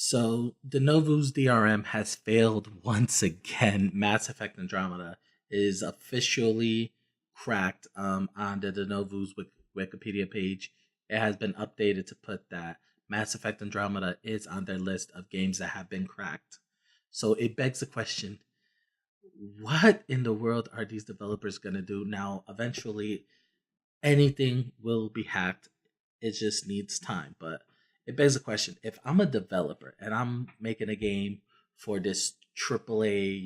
So Denuvo's DRM has failed once again. Mass Effect Andromeda is officially cracked on the Denuvo's Wikipedia page. It has been updated to put that Mass Effect Andromeda is on their list of games that have been cracked. So it begs the question, what in the world are these developers going to do now? Eventually, anything will be hacked. It just needs time. But it begs the question, if I'm a developer and I'm making a game for this AAA,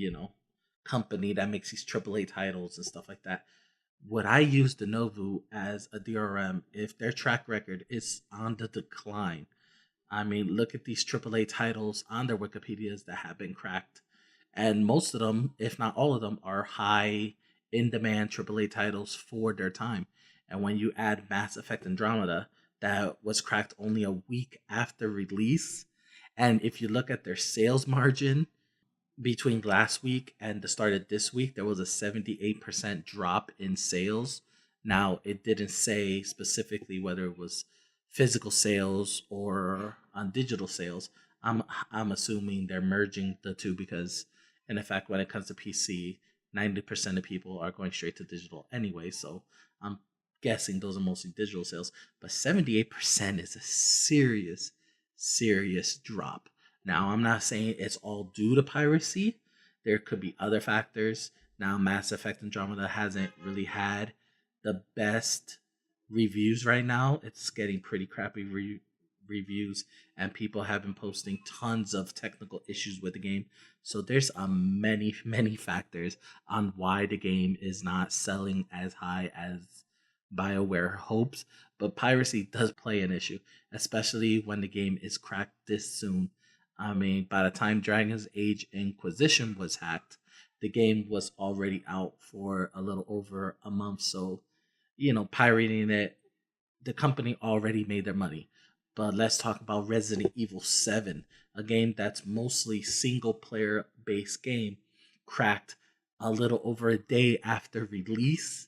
company that makes these AAA titles and stuff like that, would I use Denuvo as a DRM if their track record is on the decline? I mean, look at these AAA titles on their Wikipedias that have been cracked. And most of them, if not all of them, are high in demand AAA titles for their time. And when you add Mass Effect Andromeda, that was cracked only a week after release. And if you look at their sales margin between last week and the start of this week, there was a 78% drop in sales. Now, it didn't say specifically whether it was physical sales or on digital sales. I'm assuming they're merging the two because, in effect, when it comes to PC, 90% of people are going straight to digital anyway. So I'm guessing those are mostly digital sales. But 78% is a serious, serious drop. Now, I'm not saying it's all due to piracy. There could be other factors. Now, Mass Effect Andromeda hasn't really had the best reviews right now. It's getting pretty crappy reviews, and people have been posting tons of technical issues with the game. So there's many, many factors on why the game is not selling as high as BioWare hopes. But piracy does play an issue, especially when the game is cracked this soon. I mean, by the time Dragon's Age Inquisition was hacked, the game was already out for a little over a month. So, pirating it, the company already made their money. But let's talk about Resident Evil 7, a game that's mostly single player based game, cracked a little over a day after release.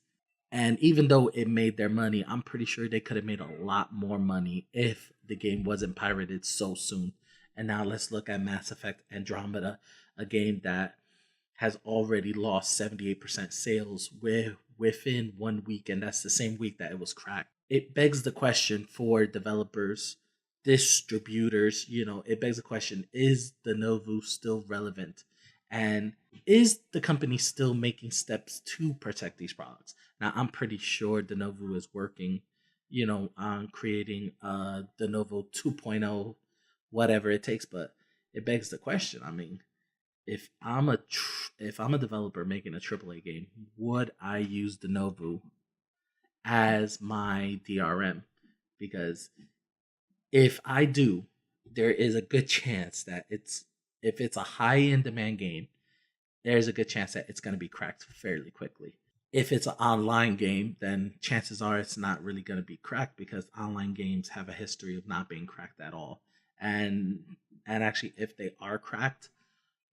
And even though it made their money, I'm pretty sure they could have made a lot more money if the game wasn't pirated so soon. And now let's look at Mass Effect Andromeda, a game that has already lost 78% sales within 1 week, and that's the same week that it was cracked. It begs the question for developers, distributors, it begs the question, is Denuvo still relevant? And is the company still making steps to protect these products? Now, I'm pretty sure Denuvo is working, on creating Denuvo 2.0, whatever it takes, but it begs the question. I mean, if I'm a developer making a AAA game, would I use Denuvo as my DRM? Because if I do, there is a good chance that if it's a high in demand game, there's a good chance that it's going to be cracked fairly quickly. If it's an online game, then chances are it's not really going to be cracked because online games have a history of not being cracked at all. And actually, if they are cracked,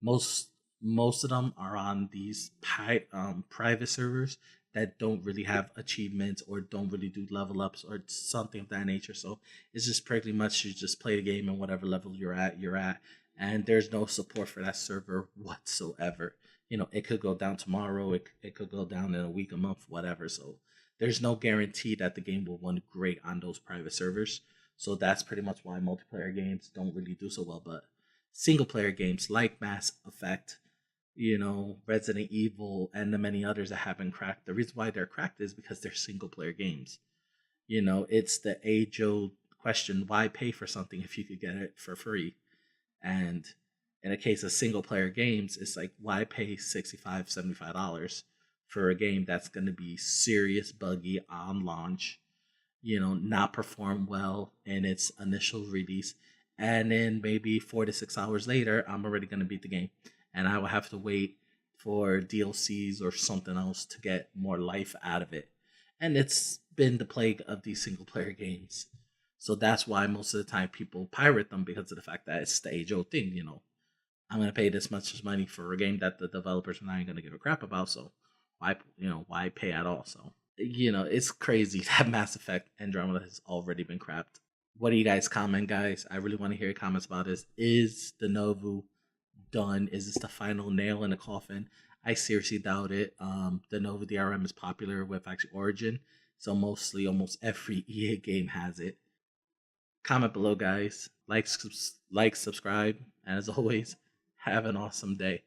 most most of them are on these private servers that don't really have achievements or don't really do level ups or something of that nature. So it's just pretty much you just play the game and whatever level you're at, and there's no support for that server whatsoever. It could go down tomorrow, it could go down in a week, a month, whatever. So there's no guarantee that the game will run great on those private servers. So that's pretty much why multiplayer games don't really do so well. But single player games like Mass Effect, Resident Evil, and the many others that have been cracked. The reason why they're cracked is because they're single player games. It's the age old question, why pay for something if you could get it for free? And in a case of single player games, it's like, why pay $65, $75 for a game that's going to be serious buggy on launch, not perform well in its initial release, and then maybe 4 to 6 hours later, I'm already going to beat the game, and I will have to wait for DLCs or something else to get more life out of it. And it's been the plague of these single player games. So that's why most of the time people pirate them, because of the fact that it's the age old thing. I'm going to pay this much money for a game that the developers are not going to give a crap about. So why pay at all? So, it's crazy that Mass Effect Andromeda has already been crapped. What do you guys comment, guys? I really want to hear your comments about this. Is Denuvo done? Is this the final nail in the coffin? I seriously doubt it. Denuvo DRM is popular with actually Origin, so mostly almost every EA game has it. Comment below, guys. Like, subscribe, and as always, have an awesome day.